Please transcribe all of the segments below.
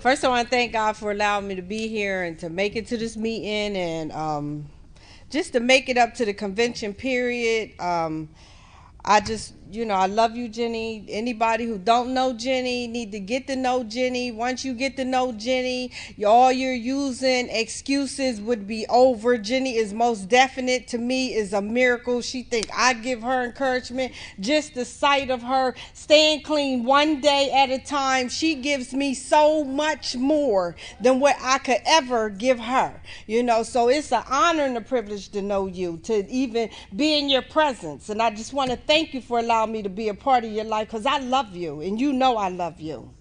First, I want to thank God for allowing me to be here and to make it to this meeting and just to make it up to the convention period. I just, I love you, Jenny. Anybody who don't know Jenny need to get to know Jenny. Once you get to know Jenny, all you're using excuses would be over. Jenny is most definite to me is a miracle. She think I give her encouragement. Just the sight of her staying clean one day at a time, she gives me so much more than what I could ever give her. So it's an honor and a privilege to know you, to even be in your presence. And I just want to thank you for allowing me to be a part of your life because I love you and you know I love you.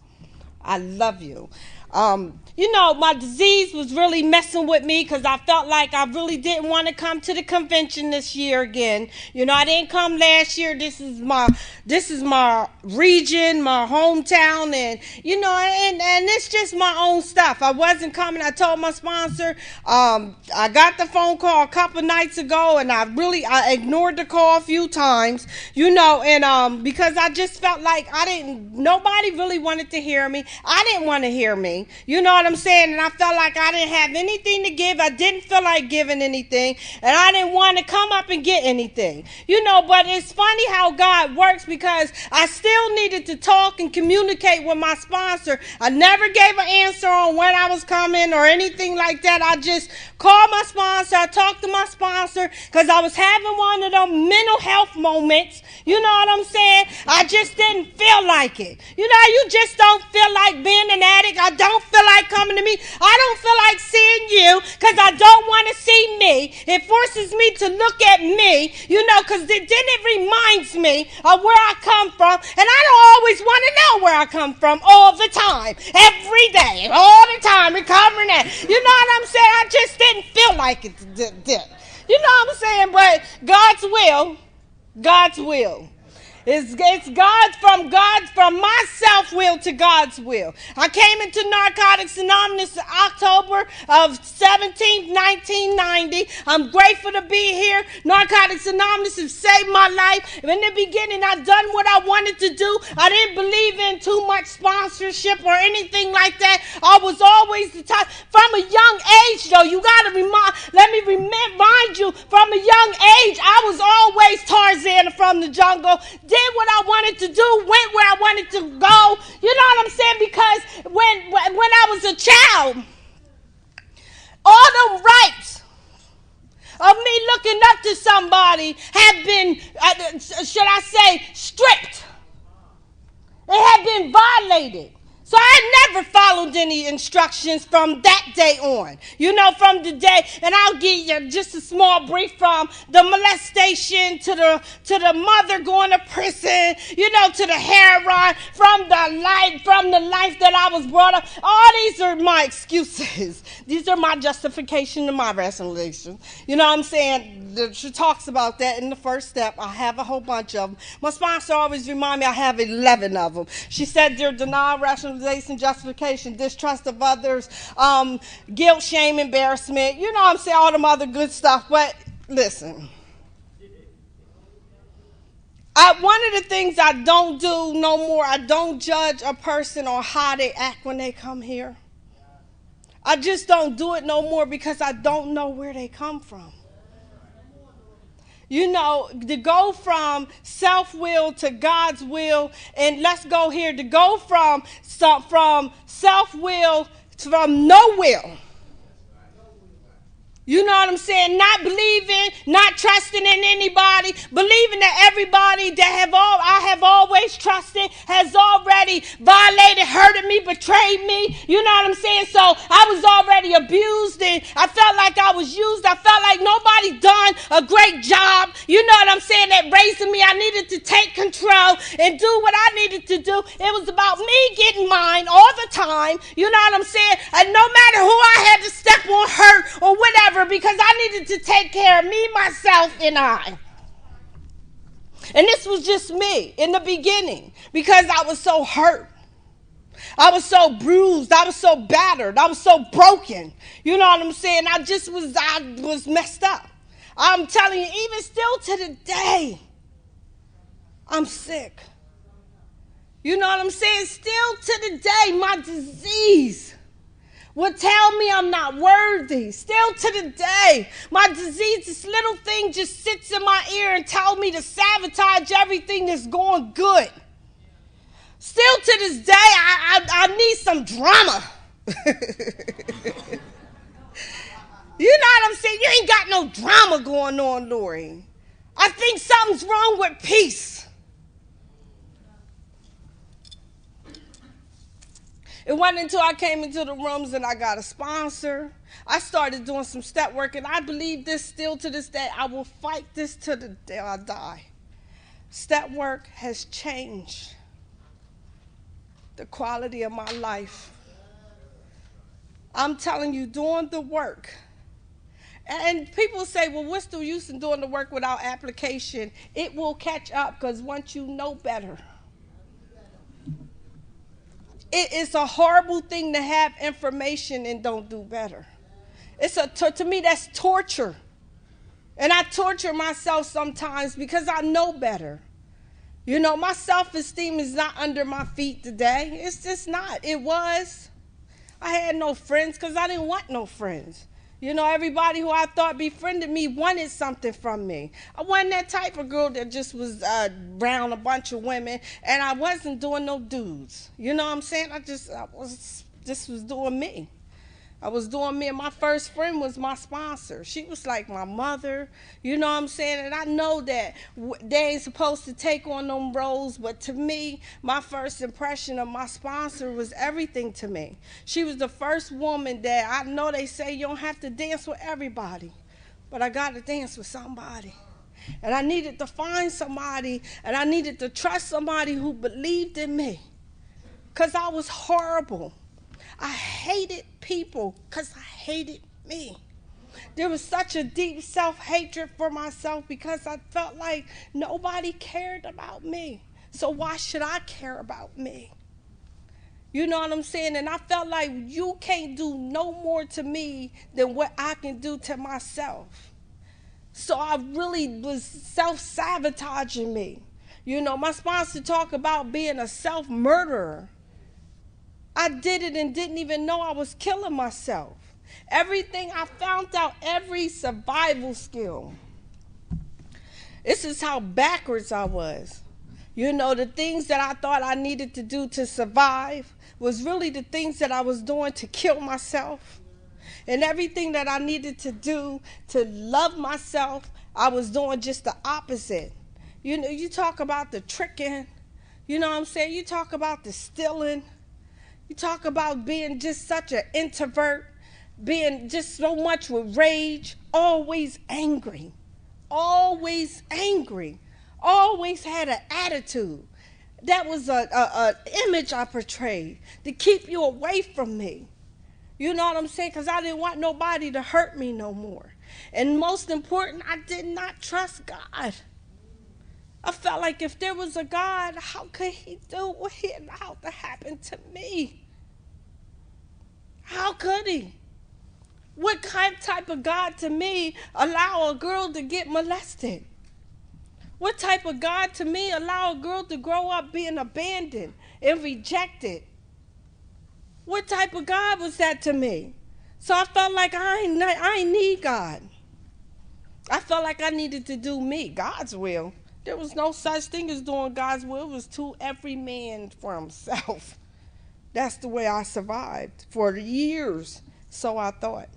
I love you. My disease was really messing with me because I felt like I really didn't want to come to the convention this year again. I didn't come last year. This is my region, my hometown, and and it's just my own stuff. I wasn't coming. I told my sponsor. I got the phone call a couple nights ago, and I ignored the call a few times. And because I just felt like nobody really wanted to hear me. I didn't want to hear me. You know what I'm saying? And I felt like I didn't have anything to give. I didn't feel like giving anything. And I didn't want to come up and get anything. But it's funny how God works because I still needed to talk and communicate with my sponsor. I never gave an answer on when I was coming or anything like that. I just called my sponsor. I talked to my sponsor because I was having one of them mental health moments. You know what I'm saying? I just didn't feel like it. You just don't feel like being an addict. I don't feel like coming to me. I don't feel like seeing you because I don't want to see me. It forces me to look at me, because then it reminds me of where I come from. And I don't always want to know where I come from all the time, every day, all the time, recovering that. You know what I'm saying? I just didn't feel like it. You know what I'm saying? But God's will. It's from my self-will to God's will. I came into Narcotics Anonymous in October of 17th, 1990. I'm grateful to be here. Narcotics Anonymous has saved my life. In the beginning, I done what I wanted to do. I didn't believe in too much sponsorship or anything like that. I was always the type, from a young age though, let me remind you, from a young age, I was always Tarzan from the jungle. Did what I wanted to do, went where I wanted to go. You know what I'm saying? Because when I was a child, all the rights of me looking up to somebody have been, should I say, stripped. It had been violated. So I never followed any instructions from that day on. From the day, and I'll give you just a small brief from the molestation to the mother going to prison, to the heroin, from the life that I was brought up. All these are my excuses. These are my justification and my rationalization. You know what I'm saying? She talks about that in the first step. I have a whole bunch of them. My sponsor always remind me I have 11 of them. She said they're denial, rationalization, justification, distrust of others, guilt, shame, embarrassment. You know what I'm saying? All them other good stuff. But listen. One of the things I don't do no more, I don't judge a person on how they act when they come here. I just don't do it no more because I don't know where they come from. To go from self-will to God's will, and let's go here, to go from self-will from no will. You know what I'm saying? Not believing, not trusting in anybody, believing that everybody that I have always trusted has already violated, hurted me, betrayed me. You know what I'm saying? So I was already abused and I felt like I was used. I felt like nobody done a great job. You know what I'm saying? At raising me, I needed to take control and do what I needed to do. It was about me getting mine all the time. You know what I'm saying? And no matter who I had to step on, hurt or whatever, because I needed to take care of me, myself, and I. And this was just me in the beginning because I was so hurt. I was so bruised. I was so battered. I was so broken. You know what I'm saying? I was messed up. I'm telling you, even still to the day, I'm sick. You know what I'm saying? Still to the day, my disease will tell me I'm not worthy. Still to the day, my disease, this little thing just sits in my ear and tells me to sabotage everything that's going good. Still to this day, I need some drama. You know what I'm saying? You ain't got no drama going on, Laurie. I think something's wrong with peace. It wasn't until I came into the rooms and I got a sponsor. I started doing some step work, and I believe this still to this day. I will fight this to the day I die. Step work has changed the quality of my life. I'm telling you, doing the work. And people say, well, what's the use in doing the work without application? It will catch up, because once you know better. It is a horrible thing to have information and don't do better. To me, that's torture. And I torture myself sometimes because I know better. You know, my self-esteem is not under my feet today. It's just not. It was. I had no friends because I didn't want no friends. You know, everybody who I thought befriended me wanted something from me. I wasn't that type of girl that just was around a bunch of women, and I wasn't doing no dudes. You know what I'm saying? I was doing me. I was doing me, and my first friend was my sponsor. She was like my mother, you know what I'm saying? And I know that they ain't supposed to take on them roles, but to me, my first impression of my sponsor was everything to me. She was the first woman that I know they say you don't have to dance with everybody, but I got to dance with somebody. And I needed to find somebody, and I needed to trust somebody who believed in me, because I was horrible. I hated people because I hated me. There was such a deep self-hatred for myself because I felt like nobody cared about me. So why should I care about me? You know what I'm saying? And I felt like you can't do no more to me than what I can do to myself. So I really was self-sabotaging me. You know, my sponsor talked about being a self-murderer. I did it and didn't even know I was killing myself. Everything I found out, every survival skill. This is how backwards I was. You know, the things that I thought I needed to do to survive was really the things that I was doing to kill myself. And everything that I needed to do to love myself, I was doing just the opposite. You know, you talk about the tricking. You know what I'm saying? You talk about the stealing. You talk about being just such an introvert, being just so much with rage, always angry, always had an attitude. That was an image I portrayed to keep you away from me. You know what I'm saying? Because I didn't want nobody to hurt me no more. And most important, I did not trust God. I felt like if there was a God, how could he do what he allowed to happen to me? How could he? What type of God to me allow a girl to get molested? What type of God to me allow a girl to grow up being abandoned and rejected? What type of God was that to me? So I felt like I ain't need God. I felt like I needed to do me, God's will. There was no such thing as doing God's will. It was to every man for himself. That's the way I survived for years, so I thought.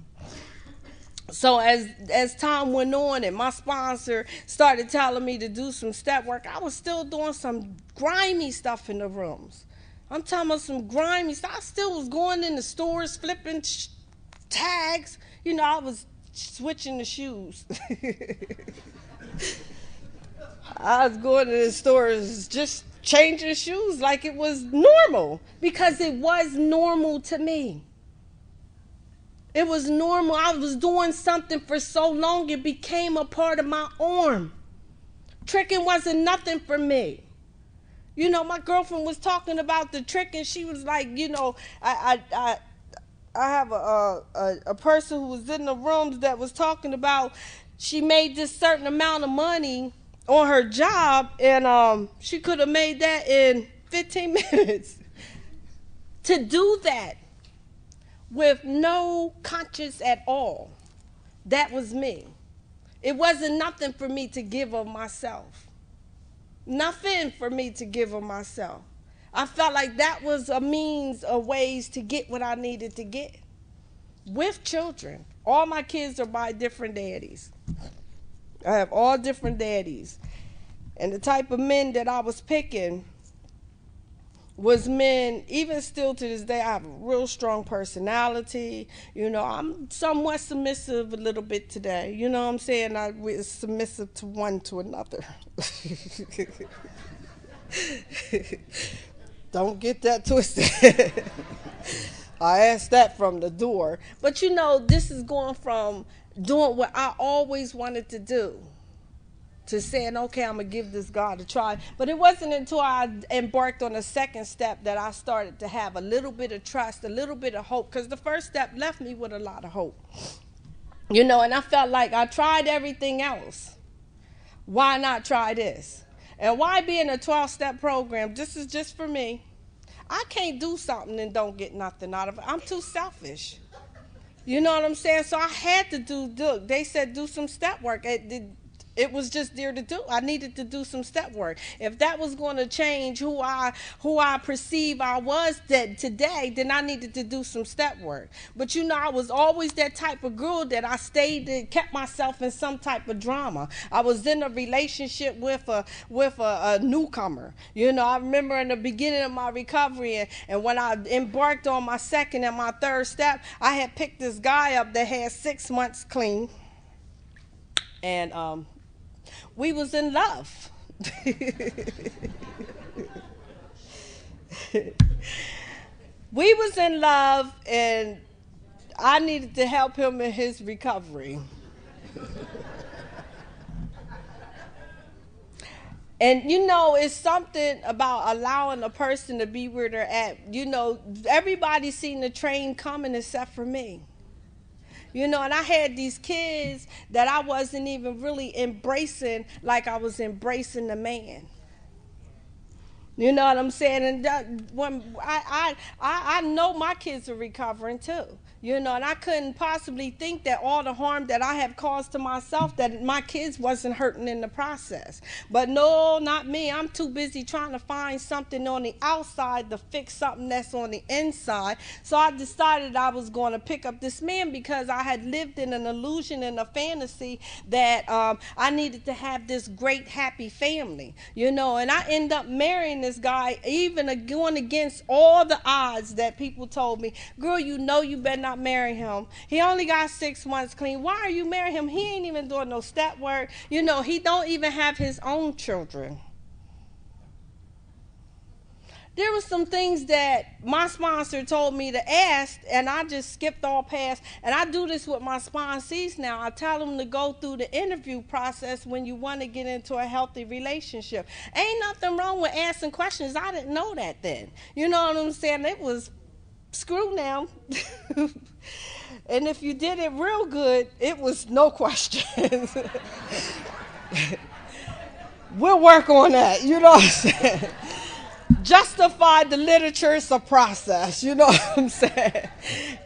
So as time went on and my sponsor started telling me to do some step work, I was still doing some grimy stuff in the rooms. I'm talking about some grimy stuff. I still was going in the stores, flipping tags. You know, I was switching the shoes. I was going to the stores just changing shoes like it was normal, because it was normal to me. It was normal. I was doing something for so long it became a part of my arm. Tricking wasn't nothing for me. You know, my girlfriend was talking about the trick, and she was like, you know, I have a person who was in the rooms that was talking about she made this certain amount of money on her job, and she could have made that in 15 minutes to do that with no conscience at all. That was me. It wasn't nothing for me to give of myself. Nothing for me to give of myself. I felt like that was a means of ways to get what I needed to get. With children. All my kids are by different daddies. I have all different daddies. And the type of men that I was picking was men, even still to this day, I have a real strong personality. You know, I'm somewhat submissive a little bit today. You know what I'm saying? I was submissive to one to another. Don't get that twisted. I asked that from the door. But you know, this is going from doing what I always wanted to do to saying, okay, I'm going to give this God a try. But it wasn't until I embarked on the second step that I started to have a little bit of trust, a little bit of hope, because the first step left me with a lot of hope. You know, and I felt like I tried everything else. Why not try this? And why be in a 12-step program? This is just for me. I can't do something and don't get nothing out of it. I'm too selfish. You know what I'm saying? So I had to do they said do some step work. It was just there to do. I needed to do some step work. If that was going to change who I perceive I was today, then I needed to do some step work. But you know, I was always that type of girl that I stayed and kept myself in some type of drama. I was in a relationship with a newcomer. You know, I remember in the beginning of my recovery, and when I embarked on my second and my third step, I had picked this guy up that had 6 months clean, and we was in love. We was in love, and I needed to help him in his recovery. And you know, it's something about allowing a person to be where they're at. You know, everybody seen the train coming except for me. You know, and I had these kids that I wasn't even really embracing like I was embracing the man. You know what I'm saying? And that, when I know my kids are recovering too. You know, and I couldn't possibly think that all the harm that I have caused to myself, that my kids wasn't hurting in the process. But no, not me. I'm too busy trying to find something on the outside to fix something that's on the inside. So I decided I was going to pick up this man because I had lived in an illusion and a fantasy that I needed to have this great, happy family. You know, and I end up marrying this guy, even going against all the odds that people told me, girl, you know you better not marry him. He only got 6 months clean. Why are you marrying him? He ain't even doing no step work. You know, he don't even have his own children. There were some things that my sponsor told me to ask, and I just skipped all past. And I do this with my sponsees now. I tell them to go through the interview process when you want to get into a healthy relationship. Ain't nothing wrong with asking questions. I didn't know that then. You know what I'm saying? It was screw now. And if you did it real good, it was no questions. We'll work on that. You know what I'm saying? Justify the literature, it's a process. You know what I'm saying?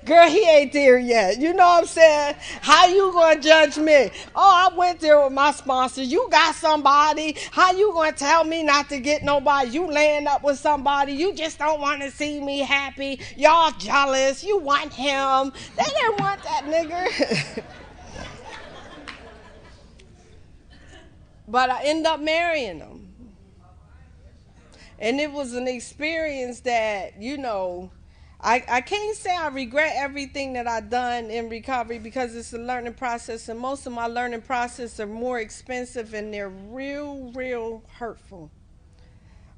Girl, he ain't there yet. You know what I'm saying? How you gonna judge me? Oh, I went there with my sponsor. You got somebody. How you gonna tell me not to get nobody? You laying up with somebody. You just don't want to see me happy. Y'all jealous. You want him. They didn't want that nigger. But I end up marrying him. And it was an experience that, you know, I can't say I regret everything that I've done in recovery, because it's a learning process, and most of my learning process are more expensive and they're real, real hurtful.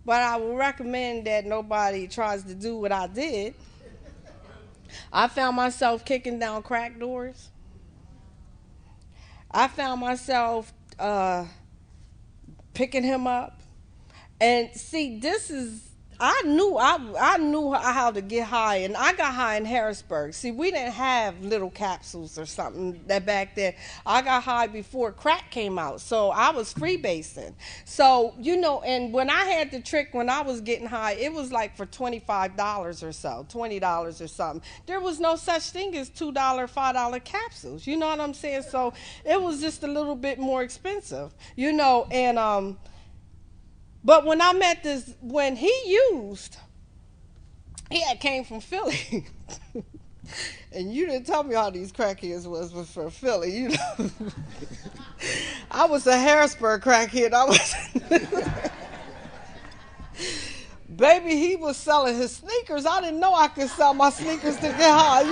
But I will recommend that nobody tries to do what I did. I found myself kicking down crack doors. I found myself picking him up. And see, this is I knew how to get high, and I got high in Harrisburg. See, we didn't have little capsules or something that back then. I got high before crack came out, so I was freebasing. So and when I had the trick when I was getting high, it was like for $25 or so, $20 or something. There was no such thing as $2, $5 capsules. You know what I'm saying? So it was just a little bit more expensive, and but when I met this, when he had came from Philly. And you didn't tell me how these crackheads was from Philly, I was a Harrisburg crackhead. Baby, he was selling his sneakers. I didn't know I could sell my sneakers to get high,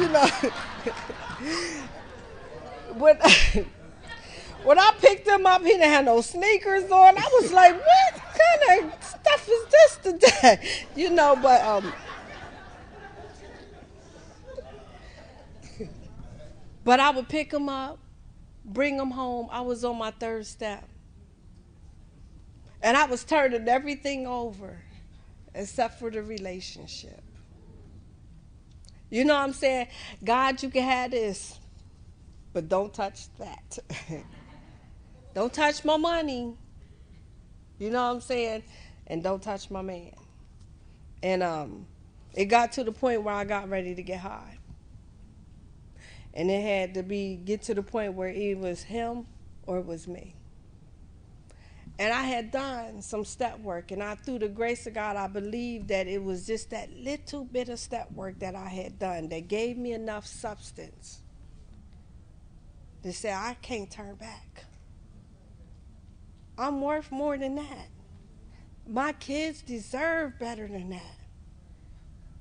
When, when I picked him up, he didn't have no sneakers on. I was like, what kind of stuff is this today? But I would pick him up, bring him home. I was on my third step. And I was turning everything over except for the relationship. You know what I'm saying? God, you can have this, but don't touch that. Don't touch my money. You know what I'm saying? And don't touch my man. And it got to the point where I got ready to get high. And it had to get to the point where it was him or it was me. And I had done some step work, and through the grace of God, I believe that it was just that little bit of step work that I had done that gave me enough substance to say, I can't turn back. I'm worth more than that. My kids deserve better than that.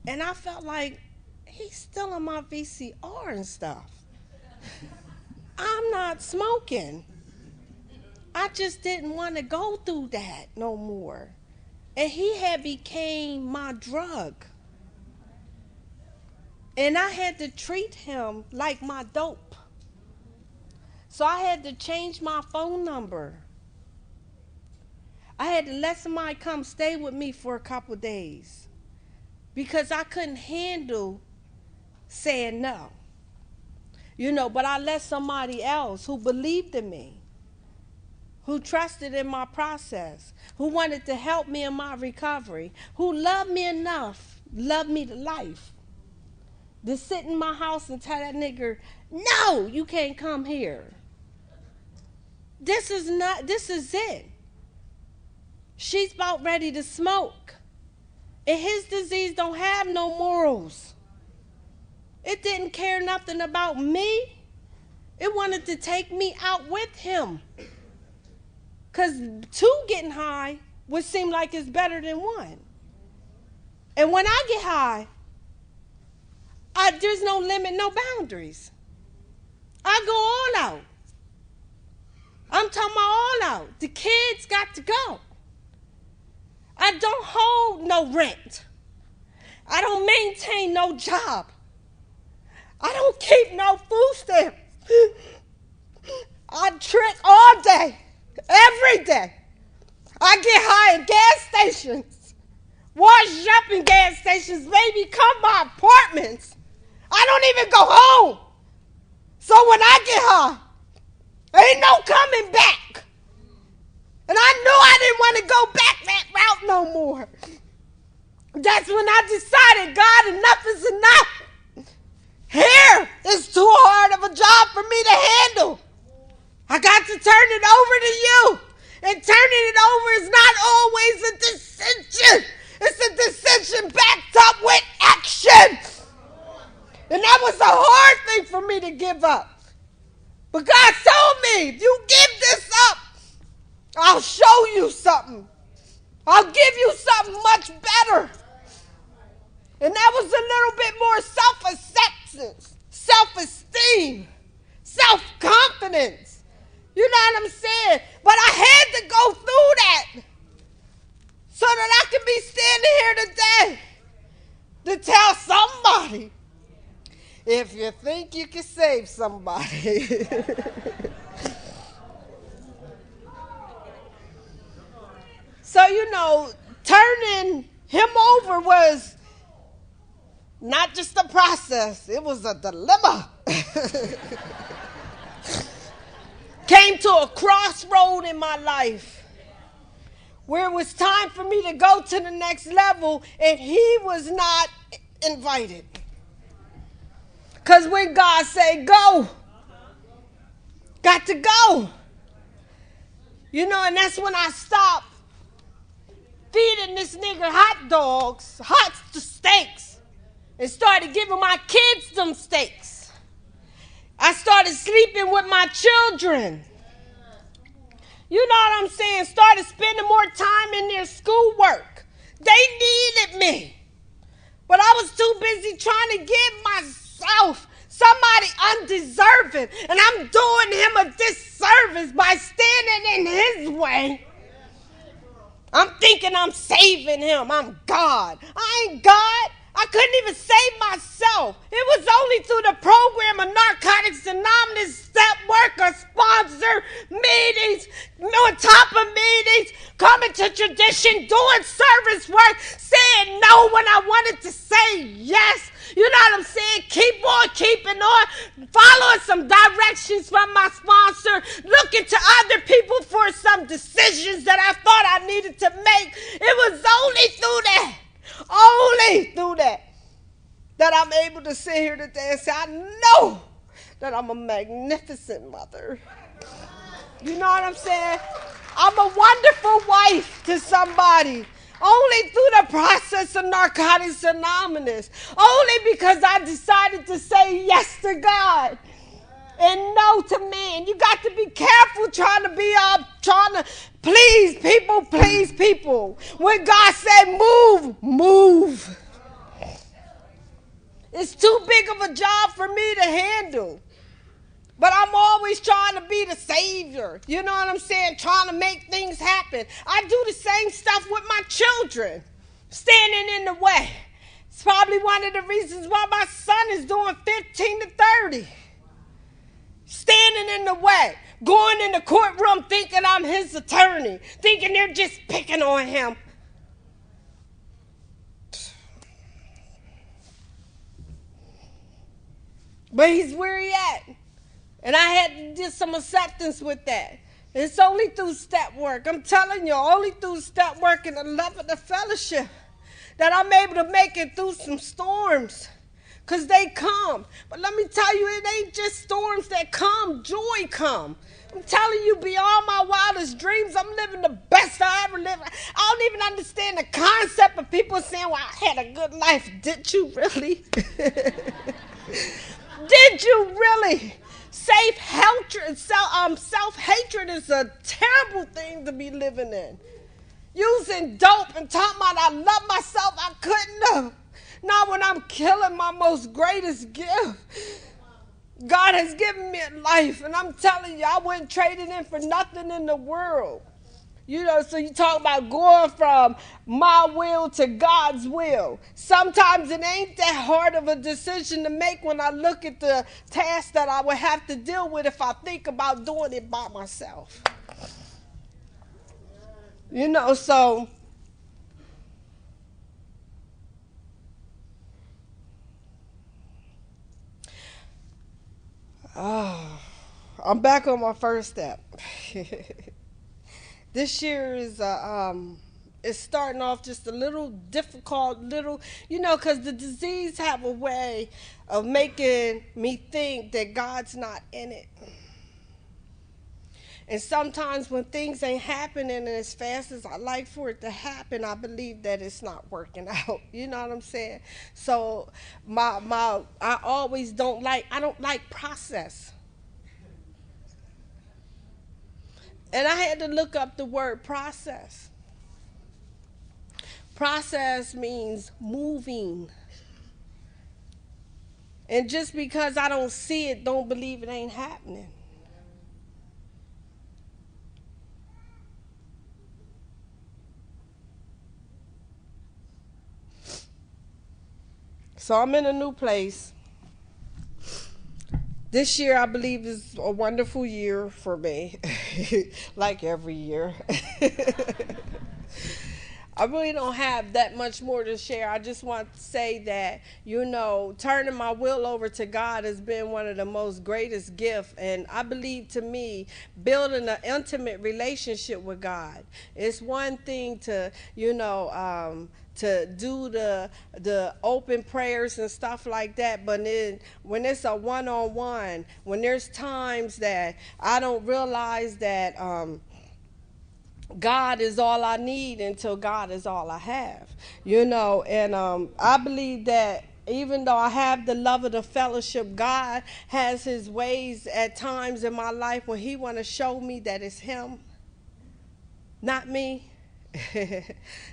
And I felt like he's still on my VCR and stuff. I'm not smoking. I just didn't want to go through that no more. And he had became my drug. And I had to treat him like my dope. So I had to change my phone number. I had to let somebody come stay with me for a couple days because I couldn't handle saying no. But I let somebody else who believed in me, who trusted in my process, who wanted to help me in my recovery, who loved me enough, loved me to life, to sit in my house and tell that nigger, no, you can't come here. This is it. She's about ready to smoke. And his disease don't have no morals. It didn't care nothing about me. It wanted to take me out with him. Because two getting high would seem like it's better than one. And when I get high, there's no limit, no boundaries. I go all out. I'm talking about all out. The kids got to go. I don't hold no rent. I don't maintain no job. I don't keep no food stamps. I trick all day, every day. I get high at gas stations, wash up in gas stations, maybe come by apartments. I don't even go home. So when I get high, ain't no coming back. And I knew I didn't want to go back that route no more. That's when I decided, God, enough is enough. Here is too hard of a job for me to handle. I got to turn it over to you. And turning it over is not always a decision. It's a decision backed up with action. And that was a hard thing for me to give up. But God told me, if you give this up, I'll show you something. I'll give you something much better. And that was a little bit more self-acceptance, self-esteem, self-confidence. You know what I'm saying? But I had to go through that so that I could be standing here today to tell somebody, if you think you can save somebody. So, turning him over was not just a process, it was a dilemma. Came to a crossroad in my life where it was time for me to go to the next level, and he was not invited. Because when God said go, got to go. You know, and that's when I stopped feeding this nigga hot dogs, hot steaks, and started giving my kids them steaks. I started sleeping with my children. You know what I'm saying? Started spending more time in their schoolwork. They needed me. But I was too busy trying to give myself somebody undeserving. And I'm doing him a disservice by standing in his way. I'm thinking I'm saving him. I'm God. I ain't God. I couldn't even save myself. It was only through the program of Narcotics Anonymous, step worker, sponsor, meetings, on top of meetings, coming to tradition, doing service work, saying no when I wanted to say yes. You know what I'm saying? Keep on keeping on, following some directions from my sponsor, looking to other people for some decisions that I thought I needed to make. It was only through that I'm able to sit here today and say, I know that I'm a magnificent mother. You know what I'm saying? I'm a wonderful wife to somebody. Only through the process of Narcotics Anonymous. Only because I decided to say yes to God and no to man. You got to be careful trying to please people. When God said move, move. It's too big of a job for me to handle. But I'm always trying to be the savior. You know what I'm saying? Trying to make things happen. I do the same stuff with my children. Standing in the way. It's probably one of the reasons why my son is doing 15 to 30. Standing in the way. Going in the courtroom thinking I'm his attorney. Thinking they're just picking on him. But he's where he at. And I had to do some acceptance with that. It's only through step work. I'm telling you, only through step work and the love of the fellowship that I'm able to make it through some storms. Because they come. But let me tell you, it ain't just storms that come. Joy come. I'm telling you, beyond my wildest dreams, I'm living the best I ever lived. I don't even understand the concept of people saying, well, I had a good life. Did you really? Did you really? Self-hatred is a terrible thing to be living in. Using dope and talking about I love myself, I couldn't have. Not when I'm killing my most greatest gift. God has given me a life, and I'm telling you, I wouldn't trade it in for nothing in the world. You know, so you talk about going from my will to God's will. Sometimes it ain't that hard of a decision to make when I look at the task that I would have to deal with if I think about doing it by myself. You know, so I'm back on my first step. This year is it's starting off just a little difficult, because the disease have a way of making me think that God's not in it. And sometimes when things ain't happening as fast as I like for it to happen, I believe that it's not working out. You know what I'm saying? So I don't like process. And I had to look up the word process. Process means moving. And just because I don't see it, don't believe it ain't happening. So I'm in a new place. This year, I believe, is a wonderful year for me, like every year. I really don't have that much more to share. I just want to say that, turning my will over to God has been one of the most greatest gifts. And I believe, to me, building an intimate relationship with God. It's one thing to do the open prayers and stuff like that, but then when it's a one-on-one, when there's times that I don't realize that God is all I need until God is all I have, and I believe that even though I have the love of the fellowship, God has his ways at times in my life when he want to show me that it's him, not me.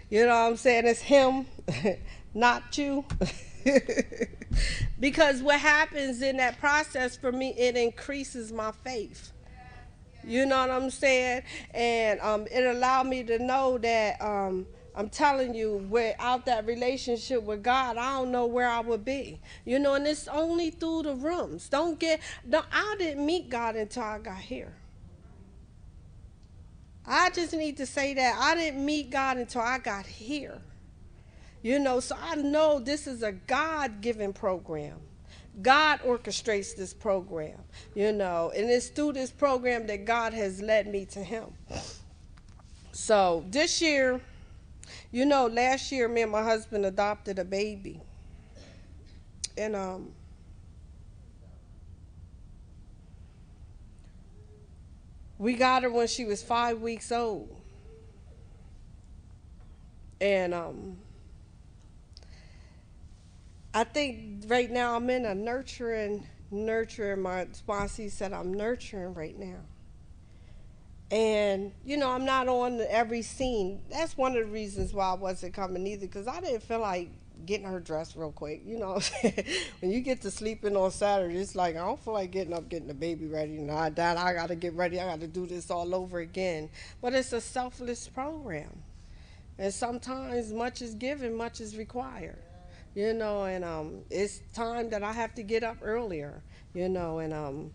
You know what I'm saying? It's him, not you. Because what happens in that process for me, it increases my faith. You know what I'm saying? And it allowed me to know that I'm telling you, without that relationship with God, I don't know where I would be. And it's only through the rooms. I didn't meet God until I got here. I just need to say that I didn't meet God until I got here. So I know this is a God-given program. God orchestrates this program, and it's through this program that God has led me to him. So this year, last year, me and my husband adopted a baby. And we got her when she was 5 weeks old. And I think right now I'm in a nurturing. My sponsee said I'm nurturing right now. And, I'm not on every scene. That's one of the reasons why I wasn't coming either, because I didn't feel like getting her dressed real quick. When you get to sleeping on Saturday, it's like, I don't feel like getting up, getting the baby ready. I got to get ready. I got to do this all over again. But it's a selfless program. And sometimes much is given, much is required. And it's time that I have to get up earlier, and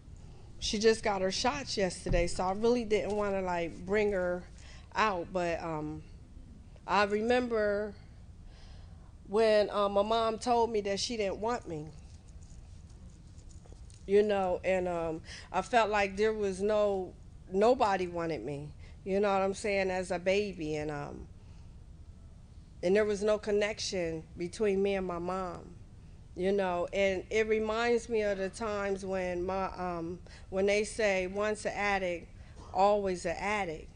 she just got her shots yesterday, so I really didn't want to bring her out. But I remember when my mom told me that she didn't want me, and I felt like there was nobody wanted me, you know what I'm saying, as a baby, and there was no connection between me and my mom, and it reminds me of the times when they say once an addict, always an addict,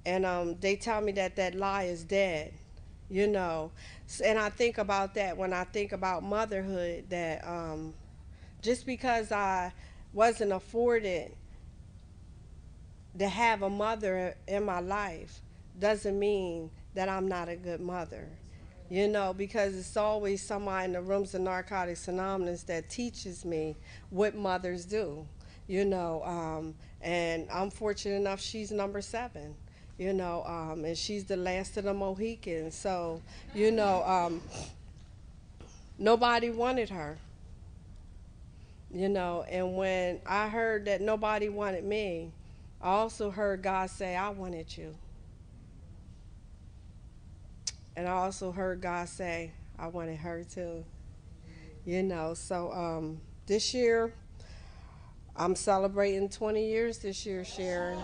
and they tell me that lie is dead, and I think about that when I think about motherhood, that just because I wasn't afforded to have a mother in my life doesn't mean that I'm not a good mother. Because it's always somebody in the rooms of Narcotics Anonymous that teaches me what mothers do, and I'm fortunate enough she's number 7, and she's the last of the Mohicans. So, nobody wanted her, and when I heard that nobody wanted me, I also heard God say, I wanted you. And I also heard God say, I wanted her too. So this year, I'm celebrating 20 years this year, Sharon.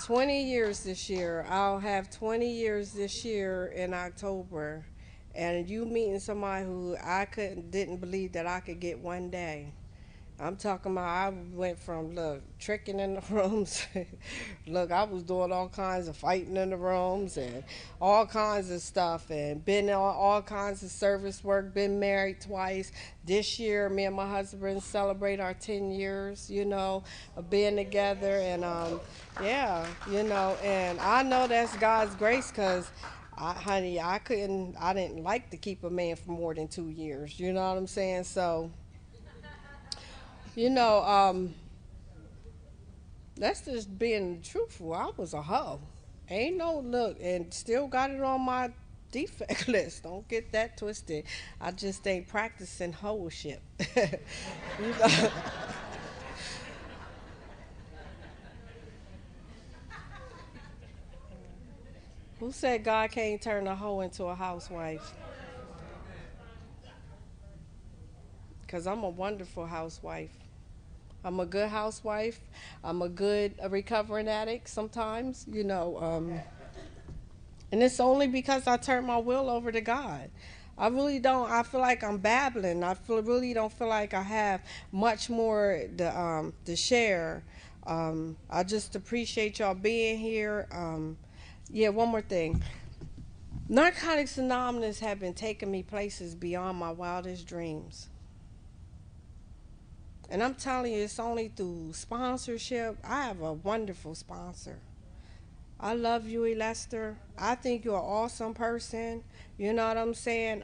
20 years this year. I'll have 20 years this year in October. And you meeting somebody who didn't believe that I could get one day. I'm talking about, I went from, tricking in the rooms. I was doing all kinds of fighting in the rooms and all kinds of stuff, and been on all kinds of service work, been married twice. This year, me and my husband celebrate our 10 years, of being together. And, and I know that's God's grace, because I didn't like to keep a man for more than 2 years. You know what I'm saying? So, you know, um, that's just being truthful. I was a hoe. Ain't no look, and still got it on my defect list. Don't get that twisted. I just ain't practicing hoeship. You know? Who said God can't turn a hoe into a housewife? Because I'm a wonderful housewife. I'm a good housewife. I'm a good recovering addict sometimes, and it's only because I turned my will over to God. I really don't. I feel like I'm babbling. Really don't feel like I have much more to share. I just appreciate y'all being here. Yeah, one more thing. Narcotics Anonymous have been taking me places beyond my wildest dreams. And I'm telling you, it's only through sponsorship. I have a wonderful sponsor. I love you, Lester. I think you're an awesome person. You know what I'm saying?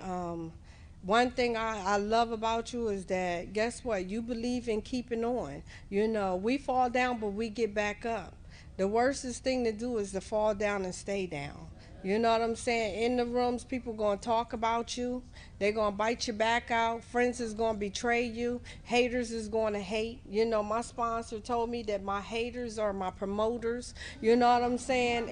One thing I love about you is that, guess what? You believe in keeping on. We fall down, but we get back up. The worstest thing to do is to fall down and stay down. You know what I'm saying? In the rooms, people going to talk about you. They're going to bite your back out. Friends is going to betray you. Haters is going to hate. My sponsor told me that my haters are my promoters. You know what I'm saying?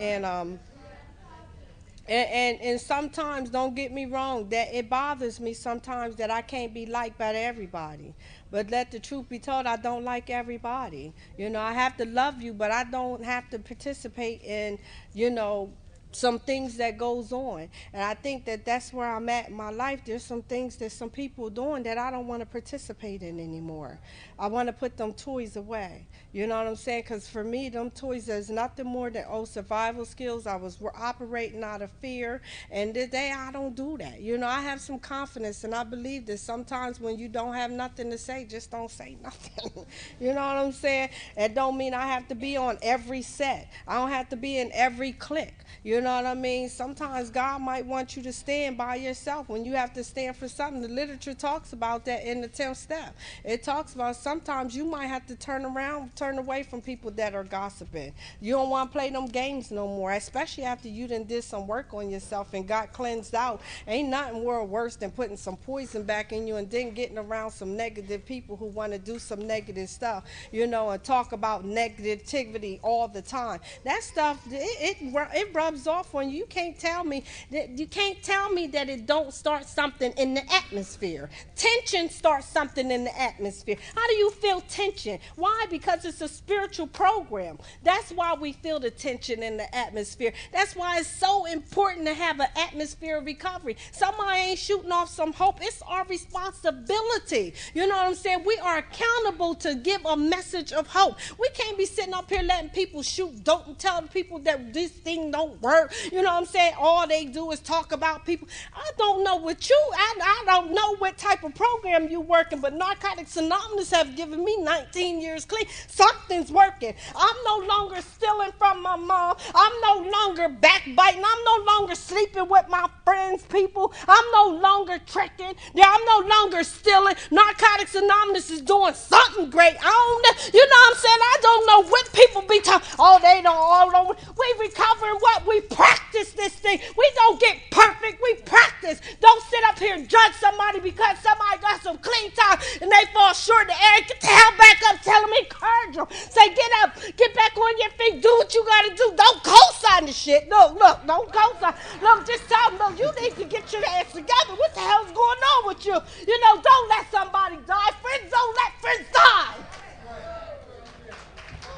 And sometimes, don't get me wrong, that it bothers me sometimes that I can't be liked by everybody. But let the truth be told, I don't like everybody. I have to love you, but I don't have to participate in, you know, some things that goes on. And I think that that's where I'm at in my life. There's some things that some people are doing that I don't want to participate in anymore. I want to put them toys away. You know what I'm saying? Because for me, them toys is nothing more than survival skills. I was operating out of fear, and today I don't do that. I have some confidence, and I believe that sometimes when you don't have nothing to say, just don't say nothing. You know what I'm saying? It don't mean I have to be on every set. I don't have to be in every clique. You know what I mean? Sometimes God might want you to stand by yourself when you have to stand for something. The literature talks about that in the 10th step. It talks about sometimes you might have to turn around, turn away from people that are gossiping. You don't want to play them games no more, especially after you done did some work on yourself and got cleansed out. Ain't nothing worse than putting some poison back in you and then getting around some negative people who want to do some negative stuff, and talk about negativity all the time. That stuff, it rubs off on you. You can't tell me that it don't start something in the atmosphere. Tension starts something in the atmosphere. How do you feel tension? Why? Because it's a spiritual program. That's why we feel the tension in the atmosphere. That's why it's so important to have an atmosphere of recovery. Somebody ain't shooting off some hope. It's our responsibility. You know what I'm saying? We are accountable to give a message of hope. We can't be sitting up here letting people shoot dope and tell people that this thing don't work. You know what I'm saying? All they do is talk about people. I don't know what I don't know what type of program you working, but Narcotics Anonymous have given me 19 years clean. Something's working. I'm no longer stealing from my mom. I'm no longer backbiting. I'm no longer sleeping with my friends' people. I'm no longer tricking. I'm no longer stealing. Narcotics Anonymous is doing something great. I don't know. You know what I'm saying? I don't know what people be talking. Oh, they don't. We recovering what? We practice this thing. We don't get perfect. We practice. Don't sit up here and judge somebody because somebody got some clean time and they fall short of the air. Get the hell back up. Tell them, encourage them. Say, get up. Get back on your feet. Do what you got to do. Don't co-sign the shit. Look, don't co-sign. Look, just tell them, look, you need to get your ass together. What the hell's going on with you? Don't let somebody die. Friends don't let friends die.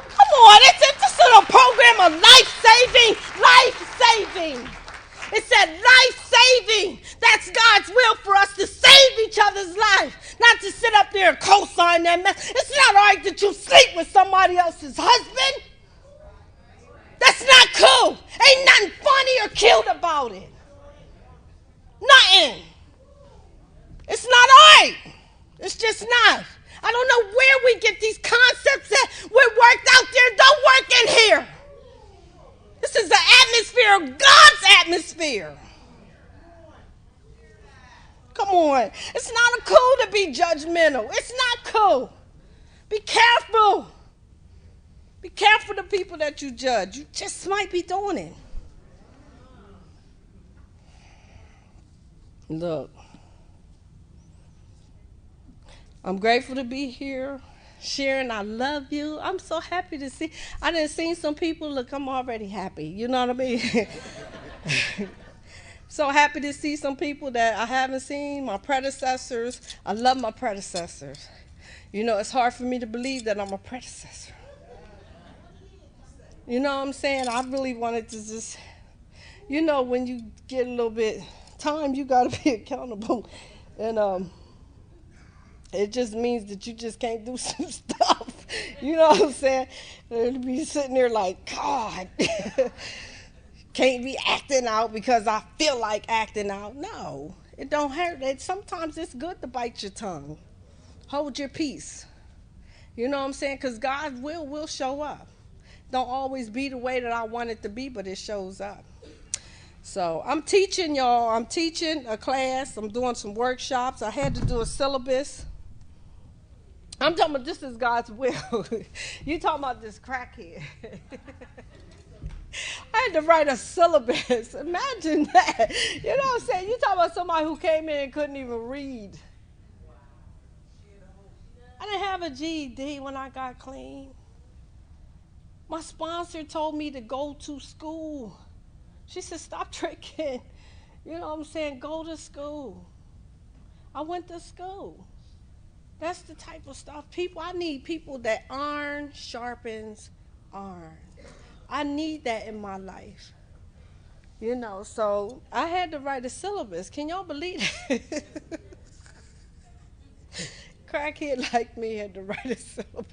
Come on, this is a program of life-saving. It said life-saving. That's God's will for us to save each other's life, not to sit up there and co-sign that mess. It's not all right that you sleep with somebody else's husband. That's not cool. Ain't nothing funny or cute about it. Nothing. It's not all right. It's just not. I don't know where we get these concepts that what worked out there don't work in here. This is the atmosphere of God's atmosphere. Come on. It's not cool to be judgmental. It's not cool. Be careful. Be careful the people that you judge. You just might be doing it. Look. I'm grateful to be here. Sharon, I love you. I'm so happy to see. I done seen some people. Look, I'm already happy. You know what I mean? So happy to see some people that I haven't seen, my predecessors. I love my predecessors. You know, it's hard for me to believe that I'm a predecessor. You know what I'm saying? I really wanted to just, you know, when you get a little bit time, you got to be accountable. And it just means that you just can't do some stuff. You know what I'm saying? To be sitting there like, God, can't be acting out because I feel like acting out. No, it don't hurt. Sometimes it's good to bite your tongue. Hold your peace. You know what I'm saying? Because God's will show up. Don't always be the way that I want it to be, but it shows up. So I'm teaching y'all. I'm teaching a class. I'm doing some workshops. I had to do a syllabus. I'm talking about this is God's will. You talking about this crackhead. I had to write a syllabus. Imagine that. You know what I'm saying? You talking about somebody who came in and couldn't even read. I didn't have a GED when I got clean. My sponsor told me to go to school. She said, stop drinking. You know what I'm saying? Go to school. I went to school. That's the type of stuff. I need people that iron sharpens iron. I need that in my life. You know, so I had to write a syllabus. Can y'all believe it? Crackhead like me had to write a syllabus.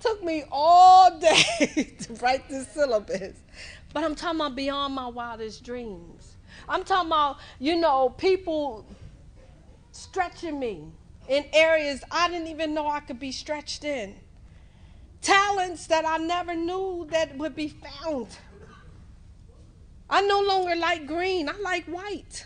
Took me all day to write this syllabus. But I'm talking about beyond my wildest dreams. I'm talking about, you know, people stretching me in areas I didn't even know I could be stretched in. Talents that I never knew that would be found. I no longer like green. I like white.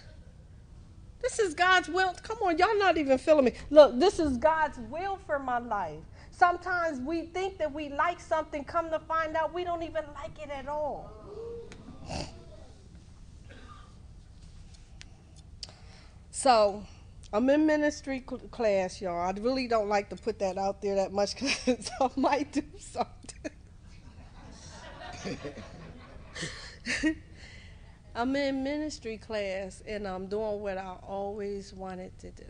This is God's will. Come on, y'all not even feeling me. Look, this is God's will for my life. Sometimes we think that we like something, come to find out we don't even like it at all. So, I'm in ministry class, y'all. I really don't like to put that out there that much because I might do something. I'm in ministry class and I'm doing what I always wanted to do.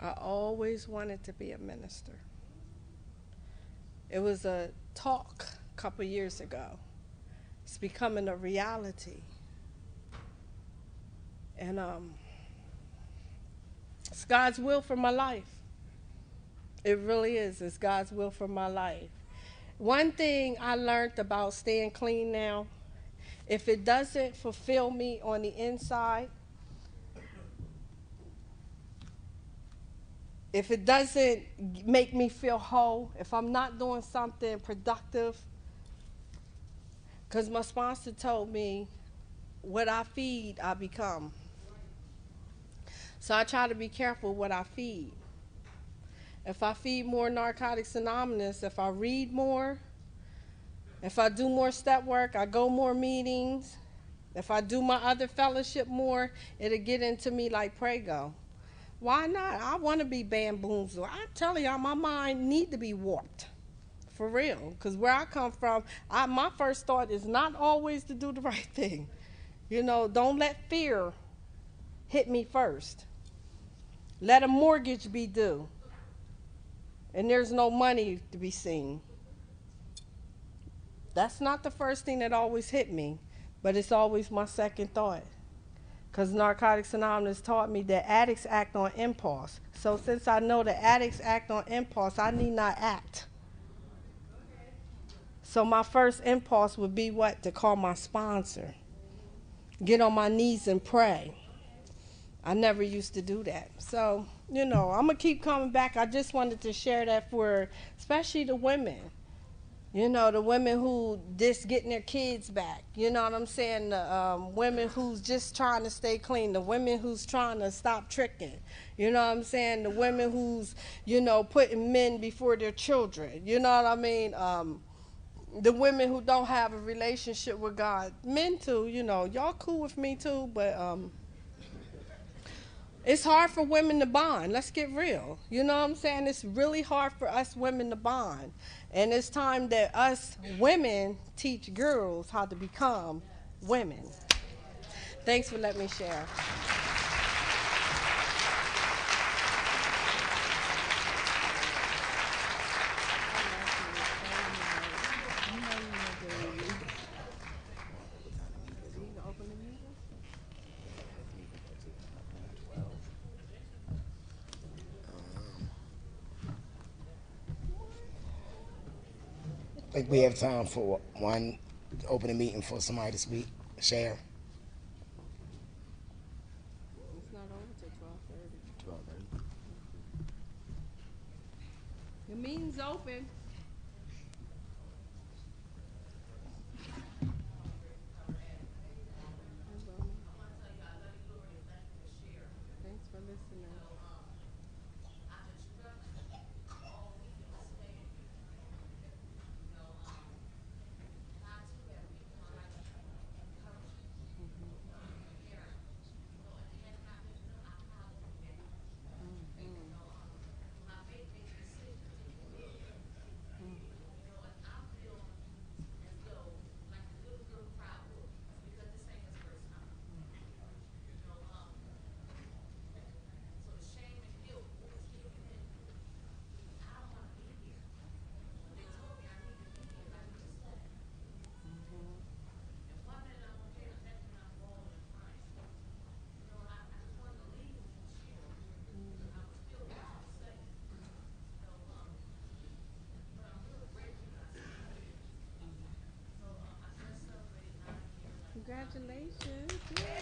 I always wanted to be a minister. It was a talk a couple years ago. It's becoming a reality. And it's God's will for my life. It really is. It's God's will for my life. One thing I learned about staying clean now, if it doesn't fulfill me on the inside, if it doesn't make me feel whole, if I'm not doing something productive, because my sponsor told me, what I feed, I become. So I try to be careful what I feed. If I feed more Narcotics Anonymous, if I read more, if I do more step work, I go more meetings, if I do my other fellowship more, it'll get into me like Prego. Why not? I want to be bamboozled. I tell y'all, my mind need to be warped. For real. Because where I come from, my first thought is not always to do the right thing. You know, don't let fear hit me first. Let a mortgage be due. And there's no money to be seen. That's not the first thing that always hit me, but it's always my second thought. Because Narcotics Anonymous taught me that addicts act on impulse. So since I know that addicts act on impulse, I need not act. So my first impulse would be what? To call my sponsor. Get on my knees and pray. I never used to do that. So, you know, I'm going to keep coming back. I just wanted to share that for especially the women. You know, the women who just getting their kids back. You know what I'm saying? The women who's just trying to stay clean. The women who's trying to stop tricking. You know what I'm saying? The women who's, you know, putting men before their children. You know what I mean? The women who don't have a relationship with God. Men too, you know. Y'all cool with me too, but it's hard for women to bond. Let's get real. You know what I'm saying? It's really hard for us women to bond. And it's time that us women teach girls how to become women. Thanks for letting me share. I think we have time for one open a meeting for somebody to speak, share. It's not over till 12:30. 12:30. The meeting's open. Thanks for listening. Congratulations. Yay.